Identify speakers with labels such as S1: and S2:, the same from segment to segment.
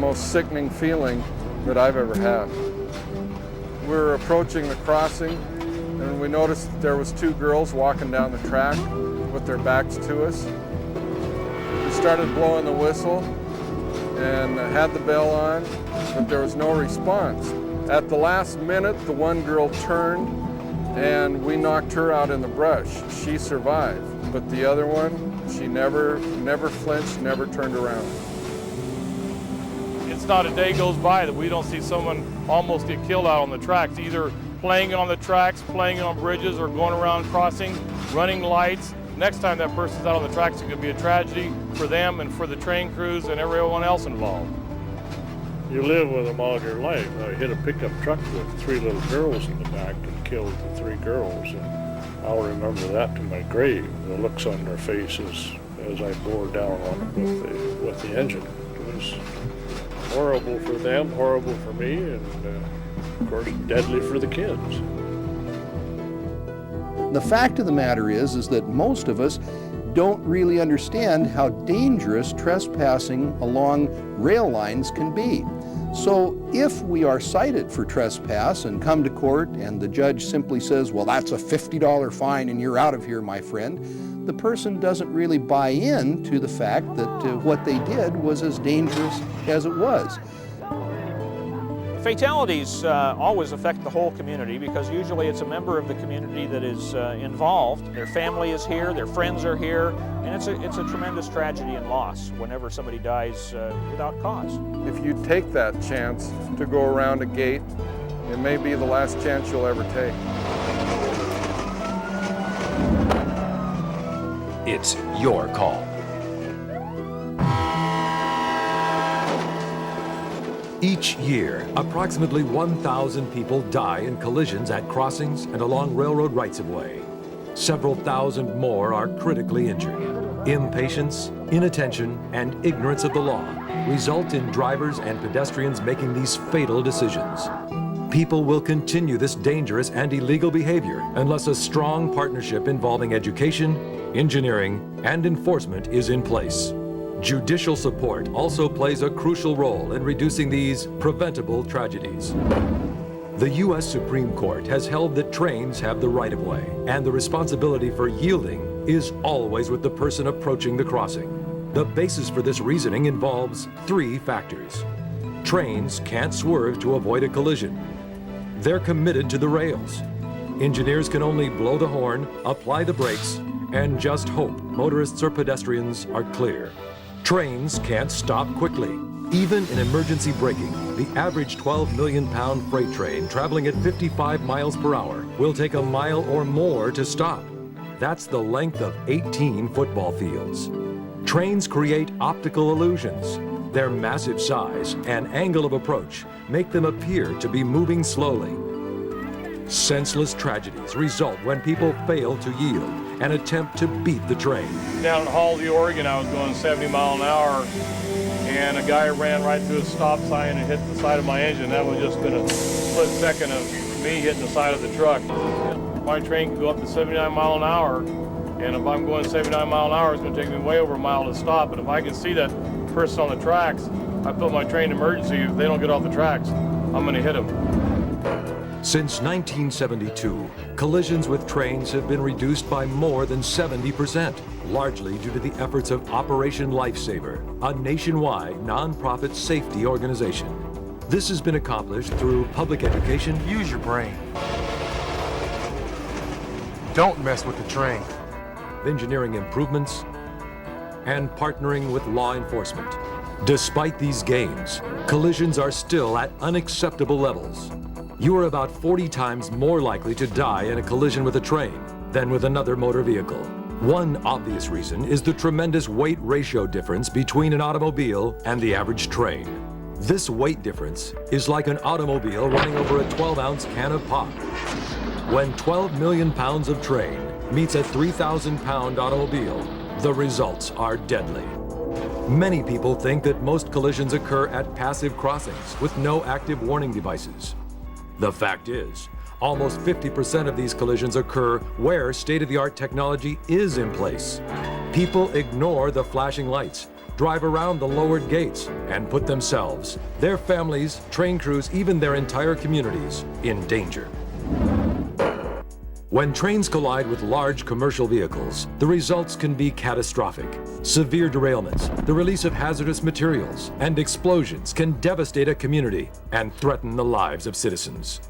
S1: most sickening feeling that I've ever had. We were approaching the crossing and we noticed that there was two girls walking down the track with their backs to us. We started blowing the whistle and had the bell on, but there was no response. At the last minute, the one girl turned and we knocked her out in the brush. She survived, but the other one, she never flinched, never turned around.
S2: It's not a day goes by that we don't see someone almost get killed out on the tracks, either playing on the tracks, playing on bridges, or going around crossing, running lights. Next time that person's out on the tracks, it could be a tragedy for them and for the train crews and everyone else involved.
S3: You live with them all your life. I hit a pickup truck with 3 little girls in the back and killed the 3 girls. And I'll remember that to my grave, the looks on their faces as I bore down on it with the engine. It was horrible for them, horrible for me, and of course deadly for the kids.
S4: The fact of the matter is that most of us don't really understand how dangerous trespassing along rail lines can be. So if we are cited for trespass and come to court and the judge simply says, well, that's a $50 fine and you're out of here, my friend, the person doesn't really buy in to the fact that what they did was as dangerous as it was.
S5: Fatalities always affect the whole community because usually it's a member of the community that is involved. Their family is here, their friends are here, and it's a tremendous tragedy and loss whenever somebody dies without cause.
S1: If you take that chance to go around a gate, it may be the last chance you'll ever take.
S6: It's your call. Each year, approximately 1,000 people die in collisions at crossings and along railroad rights-of-way. Several thousand more are critically injured. Impatience, inattention, and ignorance of the law result in drivers and pedestrians making these fatal decisions. People will continue this dangerous and illegal behavior unless a strong partnership involving education, engineering, and enforcement is in place. Judicial support also plays a crucial role in reducing these preventable tragedies. The U.S. Supreme Court has held that trains have the right-of-way, and the responsibility for yielding is always with the person approaching the crossing. The basis for this reasoning involves 3 factors. Trains can't swerve to avoid a collision. They're committed to the rails. Engineers can only blow the horn, apply the brakes, and just hope motorists or pedestrians are clear. Trains can't stop quickly. Even in emergency braking, the average 12 million-pound freight train traveling at 55 miles per hour will take a mile or more to stop. That's the length of 18 football fields. Trains create optical illusions. Their massive size and angle of approach make them appear to be moving slowly. Senseless tragedies result when people fail to yield and attempt to beat the train.
S2: Down in Halsey, Oregon, I was going 70 miles an hour, and a guy ran right through a stop sign and hit the side of my engine. That would just been a split second of me hitting the side of the truck. My train can go up to 79 miles an hour, and if I'm going 79 miles an hour, it's going to take me way over a mile to stop. But if I can see that person on the tracks, I put my train in emergency. If they don't get off the tracks, I'm going to hit them.
S6: Since 1972, collisions with trains have been reduced by more than 70%, largely due to the efforts of Operation Lifesaver, a nationwide nonprofit safety organization. This has been accomplished through public education.
S7: Use your brain. Don't mess with the train.
S6: Engineering improvements, and partnering with law enforcement. Despite these gains, collisions are still at unacceptable levels. You are about 40 times more likely to die in a collision with a train than with another motor vehicle. One obvious reason is the tremendous weight ratio difference between an automobile and the average train. This weight difference is like an automobile running over a 12-ounce can of pop. When 12 million pounds of train meets a 3,000-pound automobile, the results are deadly. Many people think that most collisions occur at passive crossings with no active warning devices. The fact is, almost 50% of these collisions occur where state-of-the-art technology is in place. People ignore the flashing lights, drive around the lowered gates, and put themselves, their families, train crews, even their entire communities in danger. When trains collide with large commercial vehicles, the results can be catastrophic. Severe derailments, the release of hazardous materials, and explosions can devastate a community and threaten the lives of citizens.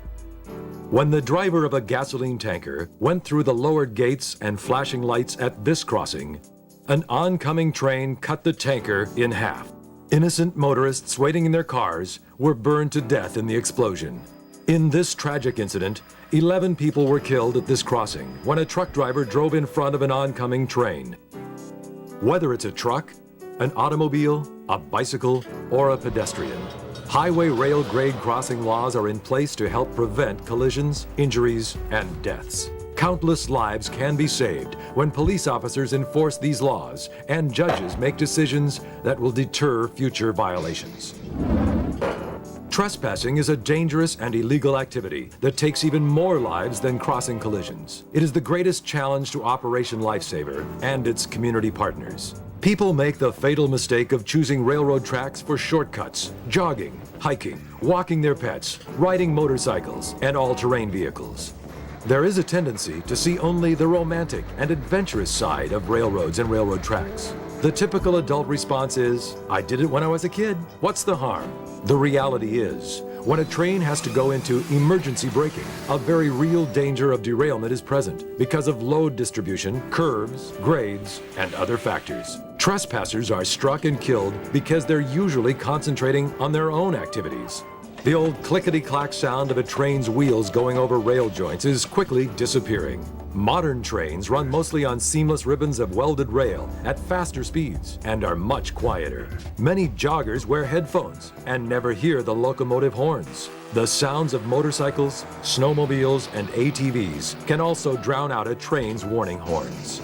S6: When the driver of a gasoline tanker went through the lowered gates and flashing lights at this crossing, an oncoming train cut the tanker in half. Innocent motorists waiting in their cars were burned to death in the explosion. In this tragic incident, 11 people were killed at this crossing when a truck driver drove in front of an oncoming train. Whether it's a truck, an automobile, a bicycle, or a pedestrian, highway rail grade crossing laws are in place to help prevent collisions, injuries, and deaths. Countless lives can be saved when police officers enforce these laws and judges make decisions that will deter future violations. Trespassing is a dangerous and illegal activity that takes even more lives than crossing collisions. It is the greatest challenge to Operation Lifesaver and its community partners. People make the fatal mistake of choosing railroad tracks for shortcuts, jogging, hiking, walking their pets, riding motorcycles, and all-terrain vehicles. There is a tendency to see only the romantic and adventurous side of railroads and railroad tracks. The typical adult response is, "I did it when I was a kid. What's the harm?" The reality is, when a train has to go into emergency braking, a very real danger of derailment is present because of load distribution, curves, grades, and other factors. Trespassers are struck and killed because they're usually concentrating on their own activities. The old clickety-clack sound of a train's wheels going over rail joints is quickly disappearing. Modern trains run mostly on seamless ribbons of welded rail at faster speeds and are much quieter. Many joggers wear headphones and never hear the locomotive horns. The sounds of motorcycles, snowmobiles, and ATVs can also drown out a train's warning horns.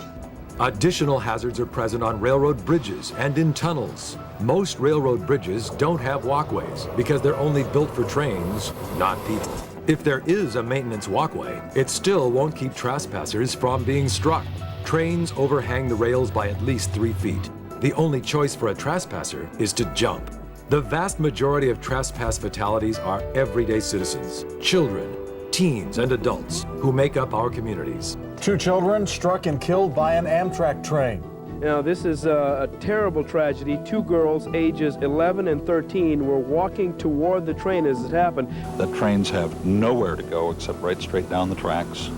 S6: Additional hazards are present on railroad bridges and in tunnels. Most railroad bridges don't have walkways because they're only built for trains, not people. If there is a maintenance walkway, it still won't keep trespassers from being struck. Trains overhang the rails by at least 3 feet. The only choice for a trespasser is to jump. The vast majority of trespass fatalities are everyday citizens, children, teens, and adults who make up our communities.
S8: 2 children struck and killed by an Amtrak train.
S9: You know, this is a terrible tragedy. 2 girls, ages 11 and 13, were walking toward the train as it happened.
S10: The trains have nowhere to go except right straight down the tracks,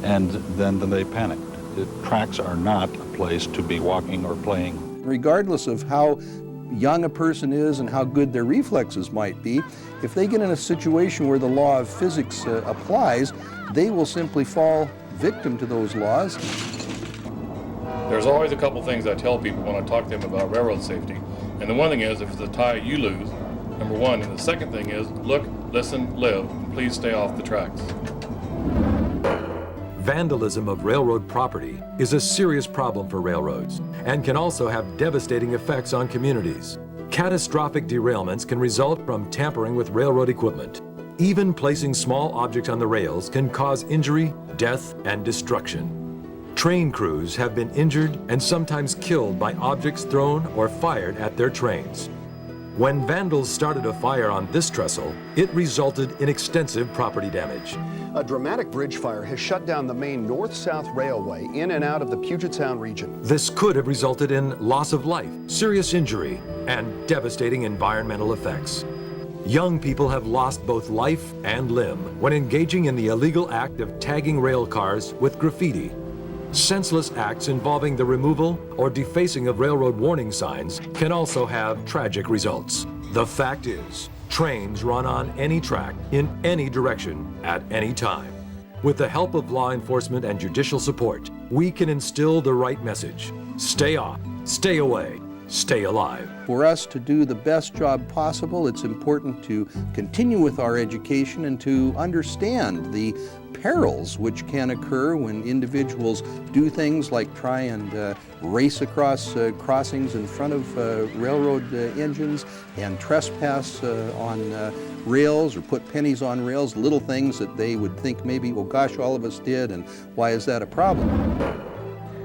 S10: and then they panicked. The tracks are not a place to be walking or playing.
S4: Regardless of how young a person is and how good their reflexes might be, if they get in a situation where the law of physics applies, they will simply fall victim to those laws.
S2: There's always a couple things I tell people when I talk to them about railroad safety. And the one thing is, if it's a tie, you lose, number one. And the second thing is, look, listen, live, and please stay off the tracks.
S6: Vandalism of railroad property is a serious problem for railroads and can also have devastating effects on communities. Catastrophic derailments can result from tampering with railroad equipment. Even placing small objects on the rails can cause injury, death, and destruction. Train crews have been injured and sometimes killed by objects thrown or fired at their trains. When vandals started a fire on this trestle, it resulted in extensive property damage.
S11: A dramatic bridge fire has shut down the main north-south railway in and out of the Puget Sound region.
S6: This could have resulted in loss of life, serious injury, and devastating environmental effects. Young people have lost both life and limb when engaging in the illegal act of tagging rail cars with graffiti. Senseless acts involving the removal or defacing of railroad warning signs can also have tragic results. The fact is, trains run on any track, in any direction, at any time. With the help of law enforcement and judicial support, we can instill the right message. Stay off, stay away, stay alive.
S4: For us to do the best job possible, it's important to continue with our education and to understand the perils which can occur when individuals do things like try and race across crossings in front of railroad engines and trespass on rails or put pennies on rails, little things that they would think maybe, well gosh, all of us did, and why is that a problem?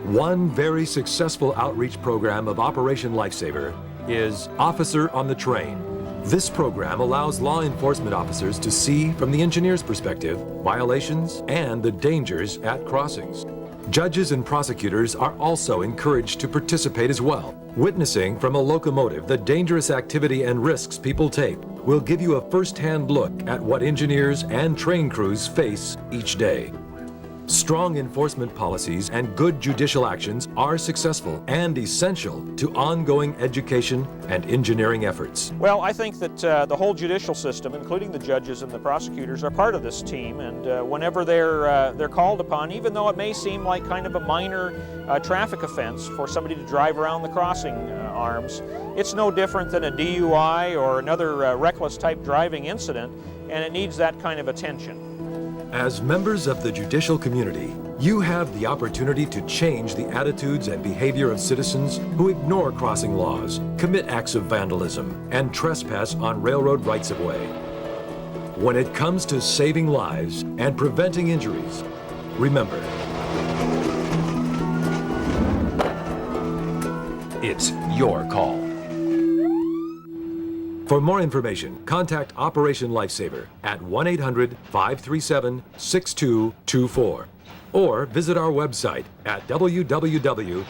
S6: One very successful outreach program of Operation Lifesaver is Officer on the Train. This program allows law enforcement officers to see, from the engineer's perspective, violations and the dangers at crossings. Judges and prosecutors are also encouraged to participate as well. Witnessing from a locomotive the dangerous activity and risks people take will give you a first-hand look at what engineers and train crews face each day. Strong enforcement policies and good judicial actions are successful and essential to ongoing education and engineering efforts.
S5: Well, I think that the whole judicial system, including the judges and the prosecutors, are part of this team, and whenever they're called upon, even though it may seem like kind of a minor traffic offense for somebody to drive around the crossing arms, it's no different than a DUI or another reckless type driving incident, and it needs that kind of attention.
S6: As members of the judicial community, you have the opportunity to change the attitudes and behavior of citizens who ignore crossing laws, commit acts of vandalism, and trespass on railroad rights-of-way. When it comes to saving lives and preventing injuries, remember, it's your call. For more information, contact Operation Lifesaver at 1-800-537-6224 or visit our website at www.oli.org.